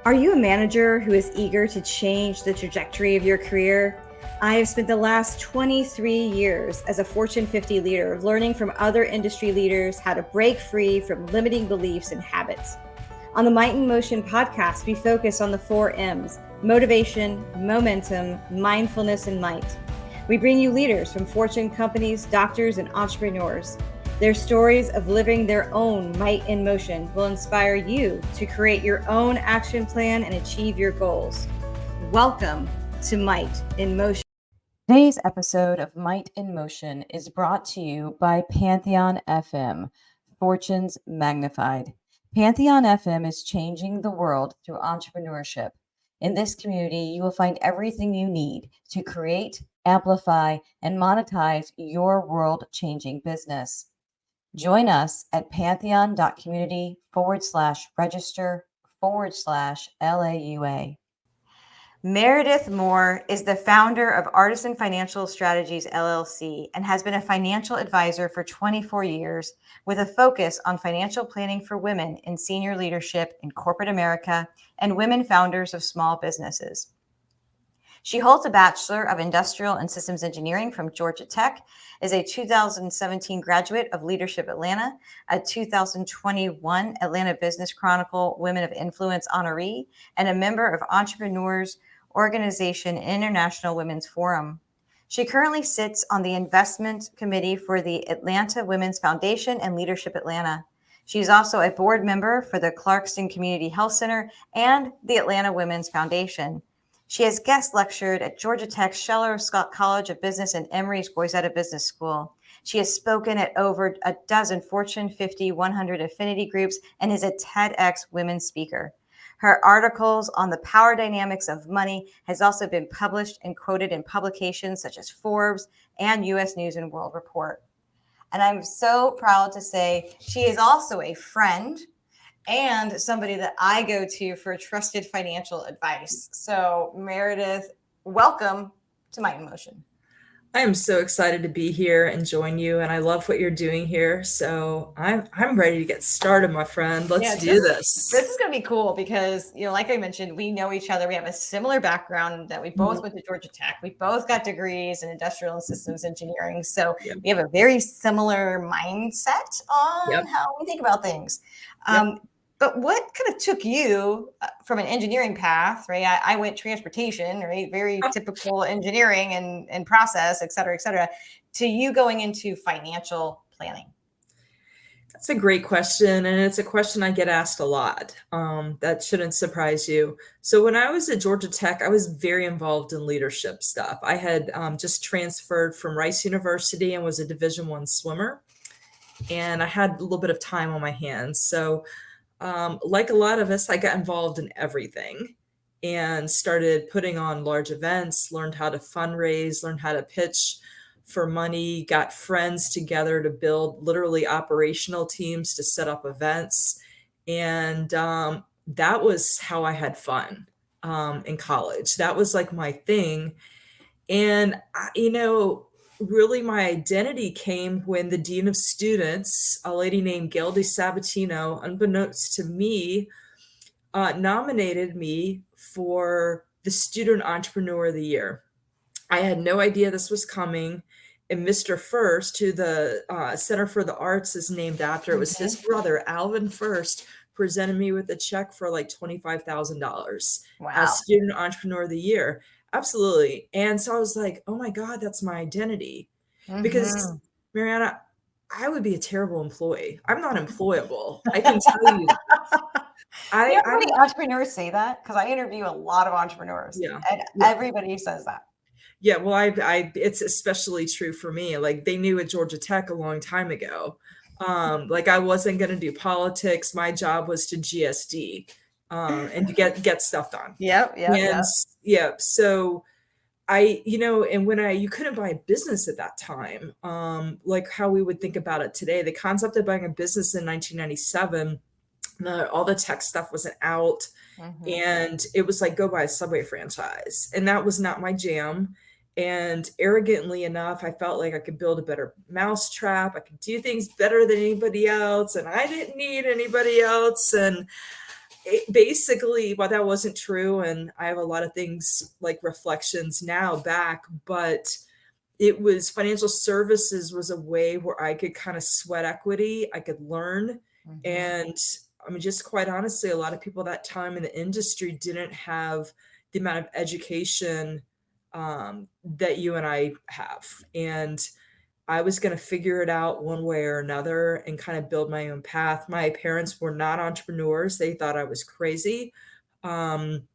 Are you a manager who is eager to change the trajectory of your career? I have spent the last 23 years as a Fortune 50 leader learning from other industry leaders how to break free from limiting beliefs and habits. On the Might in Motion podcast, we focus on the 4 M's: motivation, momentum, mindfulness, and might. We bring you leaders from Fortune companies, doctors, and entrepreneurs. Their stories of living their own might in motion will inspire you to create your own action plan and achieve your goals. Welcome to Might in Motion. Today's episode of Might in Motion is brought to you by Pantheon FM, Fortunes Magnified. Pantheon FM is changing the world through entrepreneurship. In this community, you will find everything you need to create, amplify, and monetize your world-changing business. Join us at pantheon.community/register/LAUA. Meredith Moore is the founder of Artisan Financial Strategies, LLC, and has been a financial advisor for 24 years with a focus on financial planning for women in senior leadership in corporate America and women founders of small businesses. She holds a Bachelor of Industrial and Systems Engineering from Georgia Tech, is a 2017 graduate of Leadership Atlanta, a 2021 Atlanta Business Chronicle Women of Influence honoree, and a member of Entrepreneurs Organization International Women's Forum. She currently sits on the investment committee for the Atlanta Women's Foundation and Leadership Atlanta. She's also a board member for the Clarkston Community Health Center and the Atlanta Women's Foundation. She has guest lectured at Georgia Tech's Scheller Scott College of Business and Emory's Goizetta Business School. She has spoken at over a dozen Fortune 50 100 affinity groups and is a TEDx women speaker. Her articles on the power dynamics of money has also been published and quoted in publications such as Forbes and U.S. News and World Report. And I'm so proud to say she is also a friend and somebody that I go to for trusted financial advice. So Meredith, welcome to Might in Motion. I am so excited to be here and join you, and I love what you're doing here. So I'm ready to get started, my friend. Let's do this. This is going to be cool because, like I mentioned, we know each other. We have a similar background that we both went to Georgia Tech. We both got degrees in industrial and systems engineering. So we have a very similar mindset on how we think about things. But what kind of took you from an engineering path, right? I went transportation, right? Very typical engineering and process, et cetera, to you going into financial planning? That's a great question. And it's a question I get asked a lot. That shouldn't surprise you. So when I was at Georgia Tech, I was very involved in leadership stuff. I had just transferred from Rice University and was a Division I swimmer. And I had a little bit of time on my hands. So like a lot of us, I got involved in everything and started putting on large events, learned how to fundraise, learned how to pitch for money, got friends together to build literally operational teams to set up events. And that was how I had fun in college. That was like my thing. And, really my identity came when the dean of students, a lady named Gail DeSabatino, unbeknownst to me, nominated me for the Student Entrepreneur of the Year. I had no idea this was coming. And Mr. First, who the Center for the Arts is named after, it was his brother, Alvin First, presented me with a check for like $25,000 as Student Entrepreneur of the Year. Absolutely. And so I was like, oh my God, that's my identity. Because Mariana, I would be a terrible employee. I'm not employable. I can tell you. How many entrepreneurs say that? Because I interview a lot of entrepreneurs. And everybody says that. Yeah, well, it's especially true for me. Like they knew at Georgia Tech a long time ago. Like I wasn't going to do politics. My job was to GSD and to get stuff done. So and when you couldn't buy a business at that time, like how we would think about it today, the concept of buying a business in 1997, all the tech stuff wasn't out. And it was like, go buy a Subway franchise. And that was not my jam. And arrogantly enough, I felt like I could build a better mousetrap. I could do things better than anybody else. And I didn't need anybody else. And basically, well, that wasn't true. And I have a lot of things like reflections now back, but it was financial services was a way where I could kind of sweat equity, I could learn. Mhm. And I mean, just quite honestly, a lot of people that time in the industry didn't have the amount of education that you and I have. And I was going to figure it out one way or another and kind of build my own path. My parents were not entrepreneurs. They thought I was crazy. Um,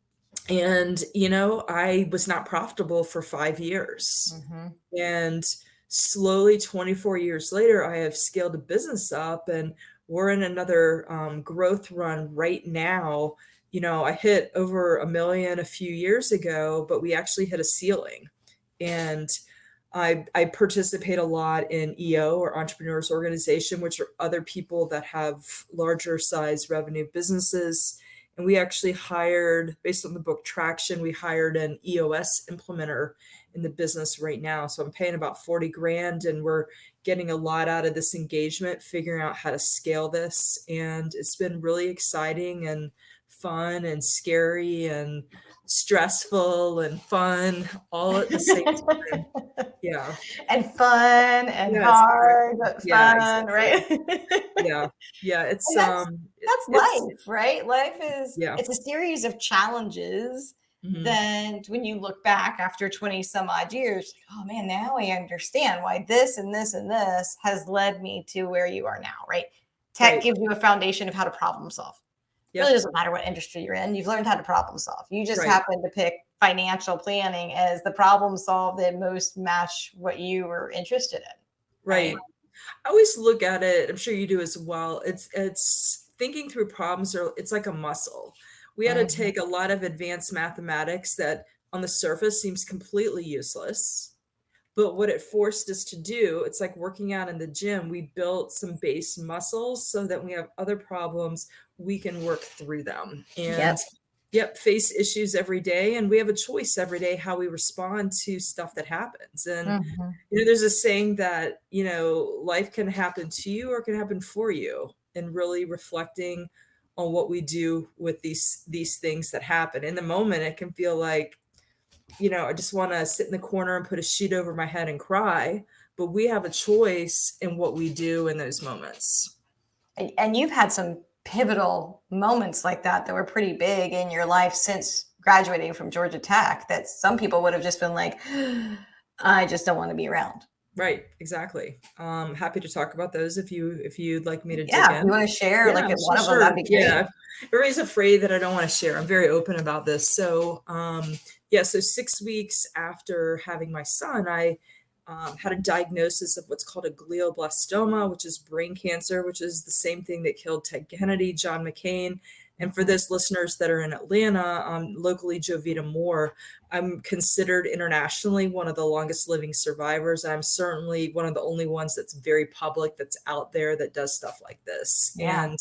and, I was not profitable for 5 years. Mhm. And slowly, 24 years later, I have scaled a business up and we're in another growth run right now. I hit over a million a few years ago, but we actually hit a ceiling. And I participate a lot in EO, or Entrepreneurs Organization, which are other people that have larger size revenue businesses. And we actually hired, based on the book Traction, we hired an EOS implementer in the business right now. So I'm paying about 40 grand and we're getting a lot out of this engagement, figuring out how to scale this. And it's been really exciting and fun and scary and stressful and fun all at the same time. Yeah. And fun and Yes, hard, exactly. but Yeah, fun, exactly. right? Yeah. Yeah, And that's it's life, right? Life is yeah. it's a series of challenges. Mhm. Then when you look back after 20 some odd years, oh man, now I understand why this and this and this has led me to where you are now, right? Tech Right. gives you a foundation of how to problem solve. Really Yep. doesn't matter what industry you're in. You've learned how to problem solve. You just Right. happen to pick financial planning as the problem solve that most match what you were interested in, right? Right. I always look at it, I'm sure you do as well. It's thinking through problems, or it's like a muscle. We had to Mhm. take a lot of advanced mathematics that on the surface seems completely useless. But what it forced us to do, it's like working out in the gym. We built some base muscles so that we have other problems, we can work through them. Yep. And yep, face issues every day. And we have a choice every day how we respond to stuff that happens. And Mhm. there's a saying that, life can happen to you or it can happen for you, and really reflecting on what we do with these things that happen. In the moment, it can feel like, I just want to sit in the corner and put a sheet over my head and cry, but we have a choice in what we do in those moments. And you've had some pivotal moments like that were pretty big in your life since graduating from Georgia Tech that some people would have just been like, I just don't want to be around. Right, exactly. Happy to talk about those if you'd like me to dig Yeah, if you in. want to share Yeah, like one of them, that'd sure. be great. Yeah. Everybody's afraid that I don't want to share. I'm very open about this. So, yeah, so 6 weeks after having my son, I had a diagnosis of what's called a glioblastoma, which is brain cancer, which is the same thing that killed Ted Kennedy, John McCain. And for Mhm. those listeners that are in Atlanta, locally, Jovita Moore, I'm considered internationally one of the longest living survivors. I'm certainly one of the only ones that's very public, that's out there, that does stuff like this. Yeah. And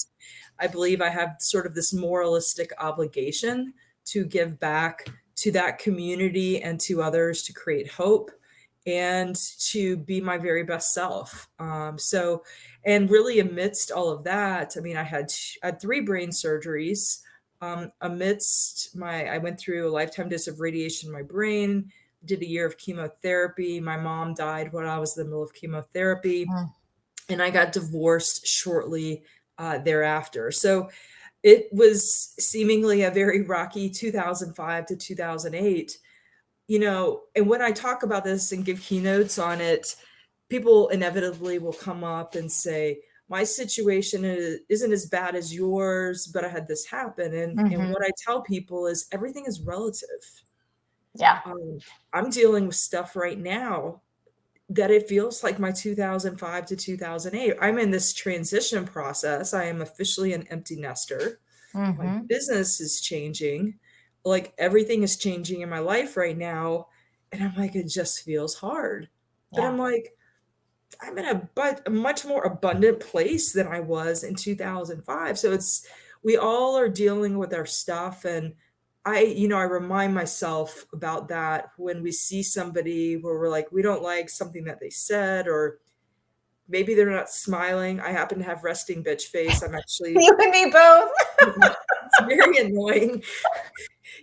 I believe I have sort of this moralistic obligation to give back to that community and to others, to create hope and to be my very best self. And really amidst all of that, I mean, I had 3 brain surgeries. I went through a lifetime dose of radiation in my brain, did a year of chemotherapy. My mom died when I was in the middle of chemotherapy, Mm. and I got divorced shortly thereafter. So it was seemingly a very rocky 2005 to 2008. And when I talk about this and give keynotes on it, people inevitably will come up and say, my situation isn't as bad as yours, but I had this happen. And Mhm. what I tell people is everything is relative. Yeah. Um, I'm dealing with stuff right now that it feels like my 2005 to 2008. I'm in this transition process. I am officially an empty nester. My Mhm. business is changing. Like everything is changing in my life right now. And I'm like, it just feels hard. But Yeah. I'm like, I'm in a much more abundant place than I was in 2005. So we all are dealing with our stuff. And I remind myself about that when we see somebody where we're like, we don't like something that they said, or maybe they're not smiling. I happen to have resting bitch face. I'm actually You and me both. very annoying.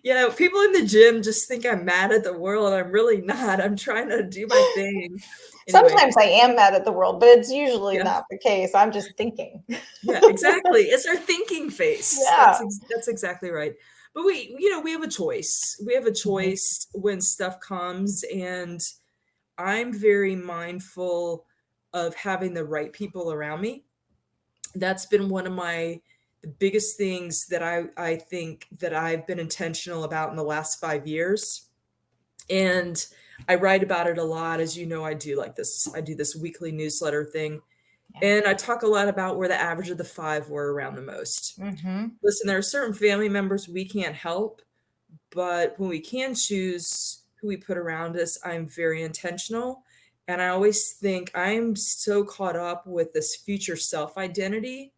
Yeah, people in the gym just think I'm mad at the world. I'm really not. I'm trying to do my thing. Anyway, Sometimes I am mad at the world, but it's usually yeah. not the case. I'm just thinking. Yeah, exactly. It's our thinking face. Yeah. That's exactly right. But we have a choice. We have a Mhm. choice when stuff comes, and I'm very mindful of having the right people around me. That's been one of my the biggest things that I think that I've been intentional about in the last 5 years. And I write about it a lot. As you know, I do this weekly newsletter thing. Yeah. And I talk a lot about where the average of the five were around the most. Mhm. Listen, there are certain family members we can't help, but when we can choose who we put around us, I'm very intentional. And I always think I'm so caught up with this future self identity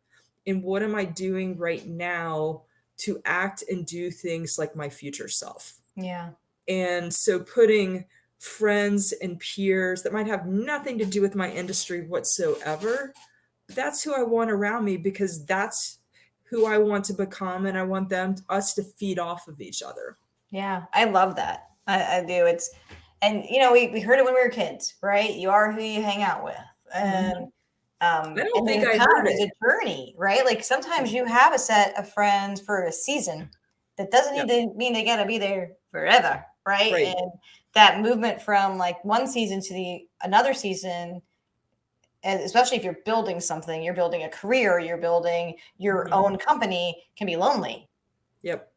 and what am I doing right now to act and do things like my future self. Yeah. And so putting friends and peers that might have nothing to do with my industry whatsoever, that's who I want around me because that's who I want to become and I want us to feed off of each other. Yeah. I love that. I do. It's, and we heard it when we were kids, right? You are who you hang out with. Mhm. And I don't and think then I time heard is it. a journey, right? Like Yeah. sometimes you have a set of friends for a season. That doesn't Yeah. need to mean they gotta be there forever, right? Right. And that movement from like one season to the another season, and especially if you're building something, you're building a career, you're building your Mhm. own company, can be lonely, Yep.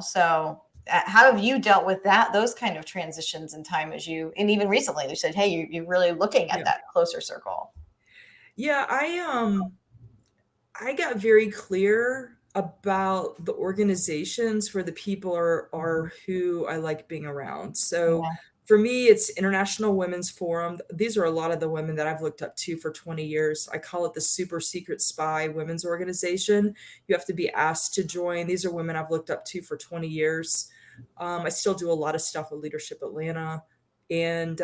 so how have you dealt with those kind of transitions in time as and even recently you said, hey, you're really looking at Yeah. that closer circle. Yeah, I got very clear about the organizations where the people are Mhm. who I like being around. So Yeah. for me, it's International Women's Forum. These are a lot of the women that I've looked up to for 20 years. I call it the Super Secret Spy Women's Organization. You have to be asked to join. These are women I've looked up to for 20 years. I still do a lot of stuff with Leadership Atlanta and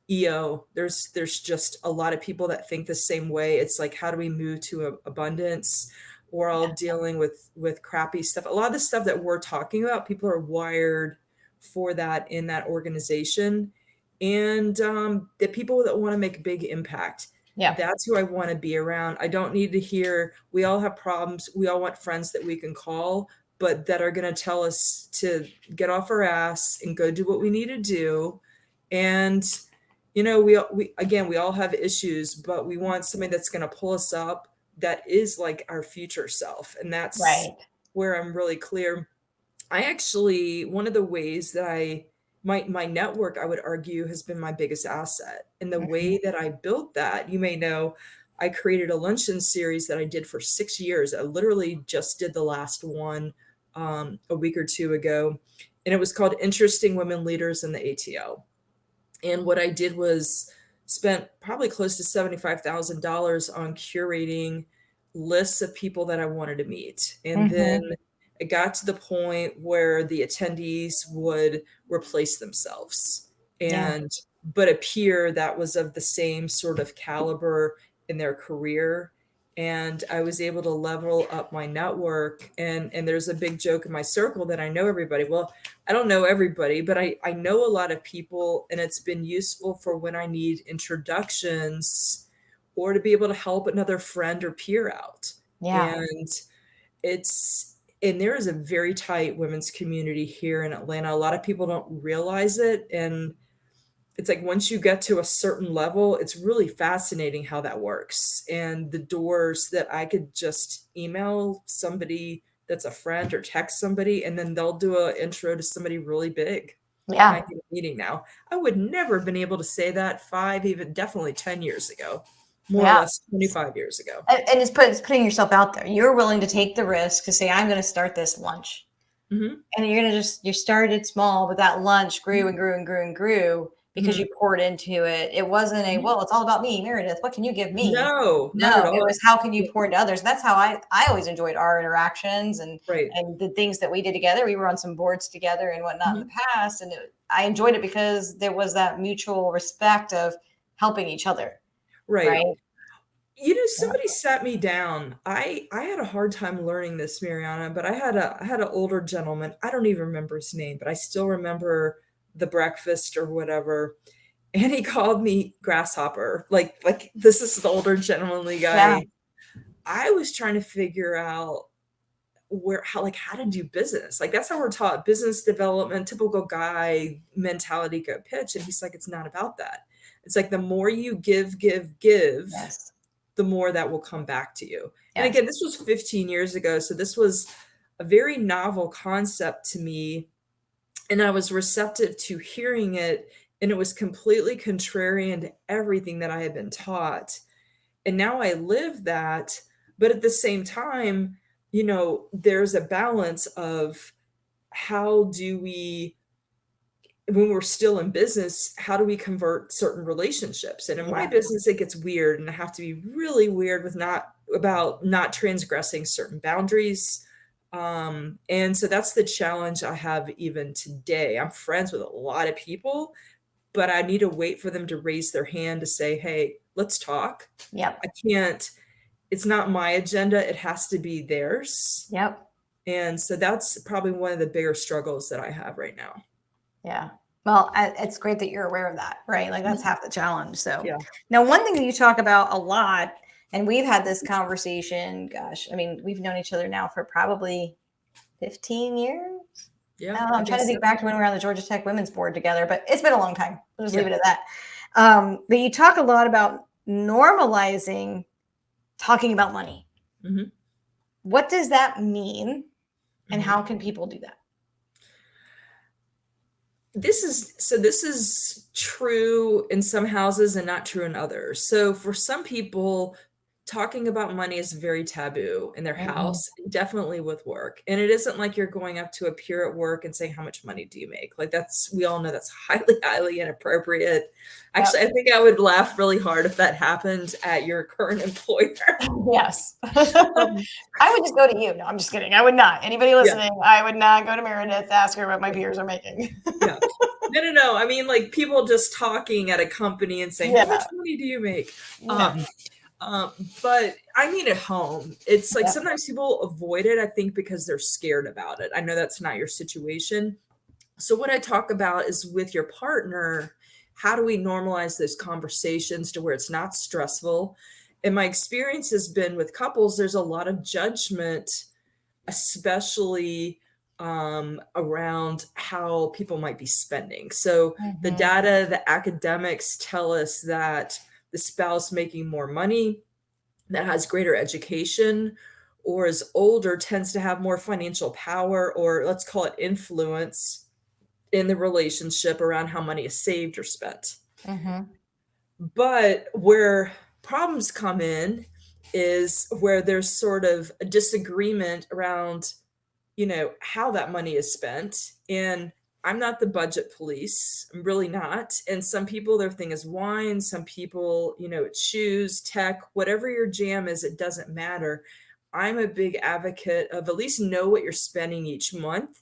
EO. There's just a lot of people that think the same way. It's like, how do we move to abundance? We're all dealing with crappy stuff. A lot of the stuff that we're talking about, people are wired for that in that organization, and the people that want to make a big impact. Yeah. That's who I want to be around. I don't need to hear we all have problems. We all want friends that we can call, but that are going to tell us to get off our ass and go do what we need to do. And we all have issues, but we want somebody that's going to pull us up, that is like our future self. And that's Right. where I'm really clear. I actually, one of the ways that my network, I would argue, has been my biggest asset. And the Mhm. way that I built that, you may know, I created a luncheon series that I did for 6 years. I literally just did the last one a week or two ago. And it was called Interesting Women Leaders in the ATO. And what I did was spent probably close to $75,000 on curating lists of people that I wanted to meet. And then Mhm. it got to the point where the attendees would replace themselves Yeah. and but a peer that was of the same sort of caliber in their career. And I was able to level up my network. And there's a big joke in my circle that I know everybody. Well, I don't know everybody, but I know a lot of people, and it's been useful for when I need introductions or to be able to help another friend or peer out. Yeah. And and there is a very tight women's community here in Atlanta. A lot of people don't realize it. And it's like once you get to a certain level, it's really fascinating how that works. And the doors that I could just email somebody that's a friend or text somebody, and then they'll do an intro to somebody really big. And I Yeah. get a meeting now. I would never have been able to say that 5, even definitely 10 years ago, more or Yeah. less 25 years ago. And it's putting yourself out there. You're willing to take the risk to say, I'm going to start this lunch. Hmm. And you're going to you started small, but that lunch grew and grew and grew and grew because Hmm. you poured into it. It wasn't well, it's all about me, Meredith. What can you give me? No, not at No, it all. was how can you pour into others? That's how I always enjoyed our interactions Right. and the things that we did together. We were on some boards together and whatnot in the Mhm. past. And I enjoyed it because there was that mutual respect of helping each other. Right. Right. Yeah. Somebody sat me down. I had a hard time learning this, Mariana, but I had an older gentleman. I don't even remember his name, but I still remember the breakfast or whatever. And he called me grasshopper. Like this is the older gentlemanly Yeah. guy. I was trying to figure out how to do business. Like that's how we're taught business development, typical guy mentality, go pitch. And he's like, it's not about that. It's like the more you give, Yes. the more that will come back to you. And Yes. again, this was 15 years ago. So this was a very novel concept to me. And I was receptive to hearing it. And it was completely contrarian to everything that I had been taught. And now I live that. But at the same time, there's a balance of how do we, when we're still in business, how do we convert certain relationships? And in my Yeah. business, it gets weird, and I have to be really weird with not transgressing certain boundaries. And so that's the challenge I have even today. I'm friends with a lot of people, but I need to wait for them to raise their hand to say, hey, let's talk. Yep. I can't, it's not my agenda. It has to be theirs. Yep. And so that's probably one of the bigger struggles that I have right now. Yeah. Well, it's great that you're aware of that, right? Like that's half the challenge. So Yeah. now one thing that you talk about a lot, and we've had this conversation, gosh, I mean, we've known each other now for probably 15 years. I Yeah. don't know. I I'm think trying to so. think back to when we were on the Georgia Tech Women's Board together, but it's been a long time. We'll just leave Yeah. it at that. But you talk a lot about normalizing talking about money. hmm What does that mean? And hmm how can people do that? This is true in some houses and not true in others. So for some people, talking about money is very taboo in their Mhm. house, definitely with work. And it isn't like you're going up to a peer at work and saying, how much money do you make? Like we all know that's highly, highly inappropriate. Yep. Actually, I think I would laugh really hard if that happened at your current employer. Yes. Um, I would just go to you. No, I'm just kidding. I would not. Anybody yeah. listening, I would not go to Meredith, ask her what my peers are making. Yeah. No, no, no. I mean, like people just talking at a company and saying, "How much Yeah. money do you make?" No. Um, but I mean, at home, it's like Yep. sometimes people avoid it. I think because they're scared about it. I know that's not your situation. So what I talk about is with your partner. How do we normalize those conversations to where it's not stressful? And my experience has been with couples. There's a lot of judgment, especially around how people might be spending. So the Mhm. data, the academics tell us that the spouse making more money, that has greater education, or is older tends to have more financial power, or let's call it influence in the relationship around how money is saved or spent. Mhm. But where problems come in is where there's sort of a disagreement around how that money is spent. And I'm not the budget police. I'm really not. And some people, their thing is wine. Some people, it's shoes, tech, whatever your jam is, it doesn't matter. I'm a big advocate of at least know what you're spending each month,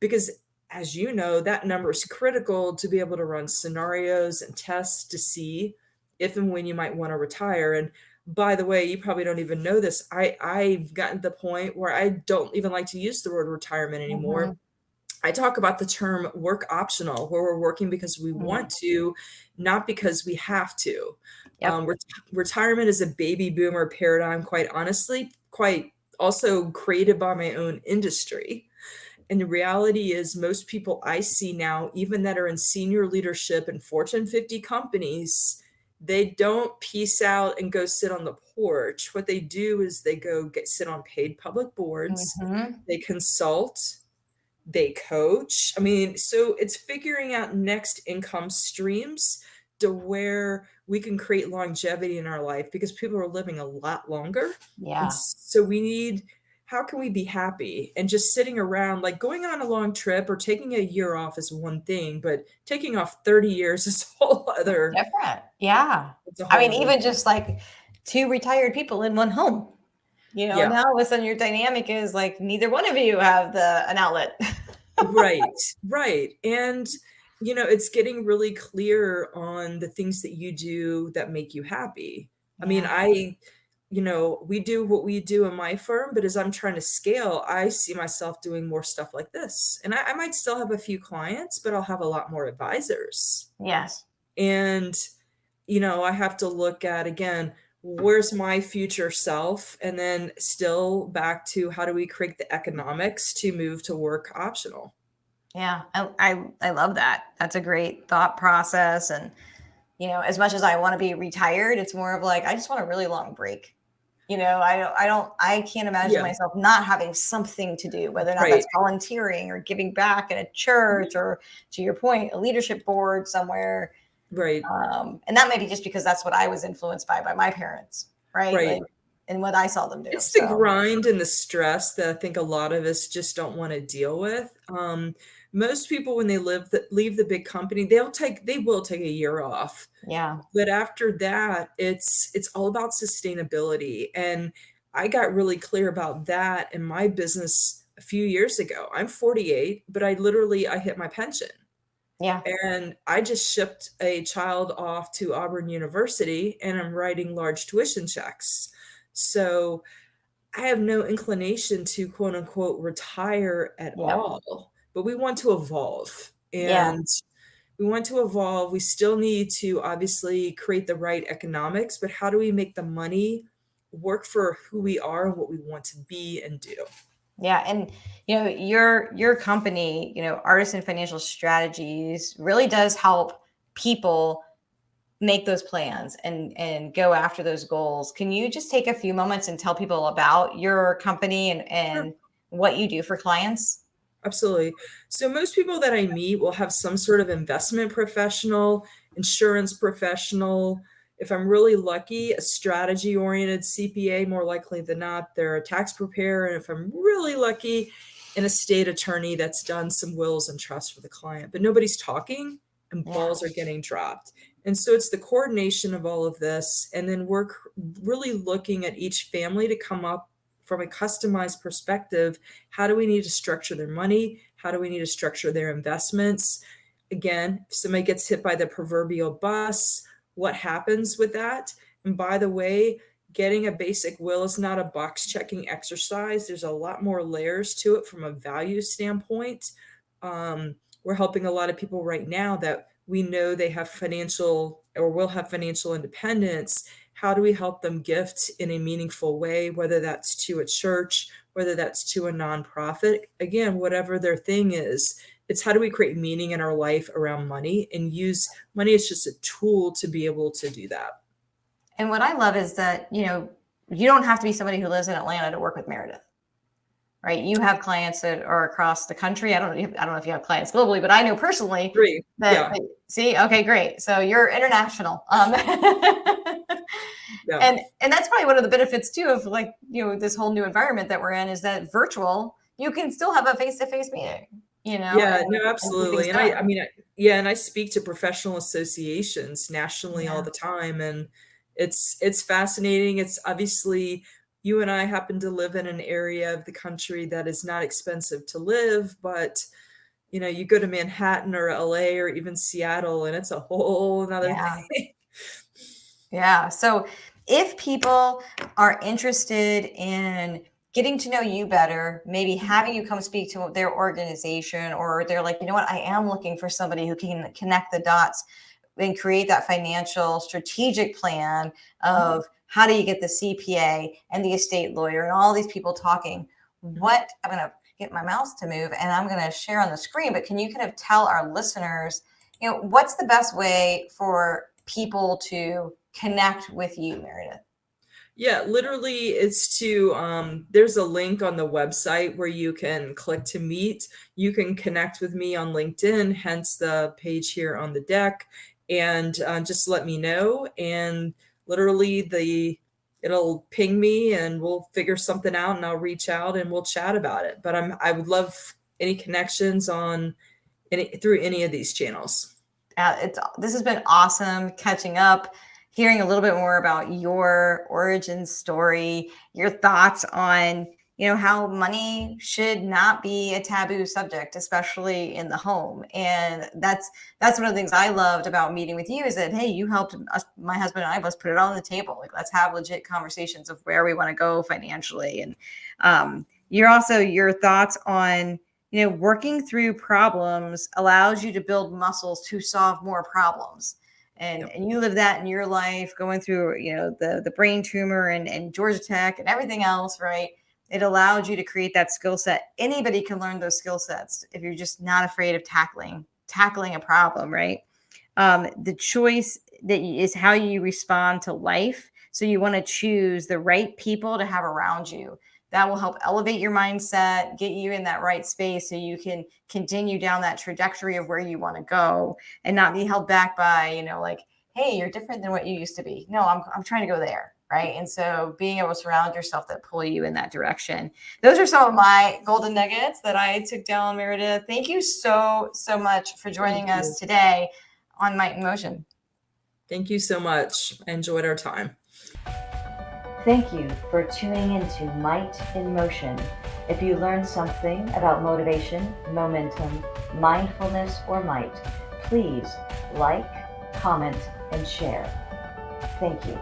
because as you know, that number is critical to be able to run scenarios and tests to see if and when you might want to retire. And by the way, you probably don't even know this. I've gotten to the point where I don't even like to use the word retirement anymore. Mhm. I talk about the term work optional, where we're working because we Mhm. want to, not because we have to. Yep. Retirement is a baby boomer paradigm, quite honestly, quite also created by my own industry. And the reality is, most people I see now, even that are in senior leadership in Fortune 50 companies, they don't peace out and go sit on the porch. What they do is they go sit on paid public boards, Mhm. they consult, they coach. I mean, so it's figuring out next income streams to where we can create longevity in our life, because people are living a lot longer. And Yeah. so we need, how can we be happy? And just sitting around, like going on a long trip or taking a year off is one thing, but taking off 30 years is a whole other, Different. Yeah. it's a I whole mean, other. even just like two retired people in one home, Yeah. now all of a sudden your dynamic is like neither one of you have an outlet. Right, right. And, it's getting really clear on the things that you do that make you happy. I mean, Yeah. we do what we do in my firm, but as I'm trying to scale, I see myself doing more stuff like this. And I might still have a few clients, but I'll have a lot more advisors. Yes. And, I have to look at, again, where's my future self? And then still back to how do we create the economics to move to work optional? Yeah. I love that. That's a great thought process. And, as much as I want to be retired, it's more of like, I just want a really long break. I can't imagine Yeah, myself not having something to do, whether or not right. that's volunteering or giving back at a church Mhm. or, to your point, a leadership board somewhere. Right, And that may be just because that's what I was influenced by my parents, right? right. Like, and what I saw them do. It's the So grind and the stress that I think a lot of us just don't wanna deal with. Most people, when they leave the big company, they will take a year off, yeah, but after that, it's all about sustainability, and I got really clear about that in my business a few years ago. I'm 48, but I hit my pension, yeah, and I just shipped a child off to Auburn University, and I'm writing large tuition checks. So I have no inclination to quote unquote retire at yep, all, but we want to evolve. yeah. And we want to evolve. We still need to obviously create the right economics, but how do we make the money work for who we are and what we want to be and do? Yeah, and your company, Artisan Financial Strategies really does help people make those plans and go after those goals. Can you just take a few moments and tell people about your company Sure. and what you do for clients? Absolutely. So most people that I meet will have some sort of investment professional, insurance professional. If I'm really lucky, a strategy oriented CPA, more likely than not, they're a tax preparer. And if I'm really lucky, an estate attorney that's done some wills and trusts for the client. But nobody's talking and Yeah, balls are getting dropped. And so it's the coordination of all of this. And then we're really looking at each family to come up from a customized perspective. How do we need to structure their money? How do we need to structure their investments? Again, if somebody gets hit by the proverbial bus, what happens with that? And by the way, getting a basic will is not a box checking exercise. There's a lot more layers to it from a value standpoint. We're helping a lot of people right now that we know they have financial or will have financial independence. How do we help them gift in a meaningful way, whether that's to a church, whether that's to a nonprofit? Again, whatever their thing is, it's how do we create meaning in our life around money and use money as just a tool to be able to do that. and what I love is that you don't have to be somebody who lives in Atlanta to work with Meredith, right? You have clients that are across the country. I don't know if you have clients globally, but I know personally Three. that, Yeah. see, okay, great. So you're international. Yeah. And that's probably one of the benefits too of, like, this whole new environment that we're in, is that virtual, you can still have a face-to-face meeting, Yeah, and, no, get things absolutely. And I done. mean, yeah, and I speak to professional associations nationally all Yeah. the time, and it's fascinating. It's obviously you and I happen to live in an area of the country that is not expensive to live, but you go to Manhattan or LA or even Seattle, and it's a whole another Yeah. thing. Yeah. So if people are interested in getting to know you better, maybe having you come speak to their organization, or they're like, you know what, I am looking for somebody who can connect the dots and create that financial strategic plan Mhm, of how do you get the CPA and the estate lawyer and all these people talking. mhm. What I'm going to get my mouse to move and I'm going to share on the screen, but can you kind of tell our listeners, what's the best way for people to connect with you, Meredith? Yeah, literally it's to there's a link on the website where you can click to meet. You can connect with me on LinkedIn, hence the page here on the deck, and just let me know. And literally it'll ping me and we'll figure something out and I'll reach out and we'll chat about it. But I would love any connections on through any of these channels. This has been awesome catching up, hearing a little bit more about your origin story, your thoughts on how money should not be a taboo subject, especially in the home. And that's one of the things I loved about meeting with you, is that, hey, you helped us, my husband and I, let's put it on the table. Like, let's have legit conversations of where we want to go financially. And your thoughts on, working through problems allows you to build muscles to solve more problems. And you live that in your life, going through, the brain tumor and Georgia Tech and everything else, right? It allowed you to create that skill set. Anybody can learn those skill sets if you're just not afraid of tackling a problem, right? The choice that is how you respond to life. So you want to choose the right people to have around you. That will help elevate your mindset, get you in that right space so you can continue down that trajectory of where you want to go and not be held back by, like, hey, you're different than what you used to be. No, I'm trying to go there. Right. And so being able to surround yourself that pull you in that direction. Those are some of my golden nuggets that I took down, Meredith. Thank you so much for joining us today on Might in Motion. Thank you so much. I enjoyed our time. Thank you for tuning into Might in Motion. If you learned something about motivation, momentum, mindfulness, or might, please like, comment, and share. Thank you.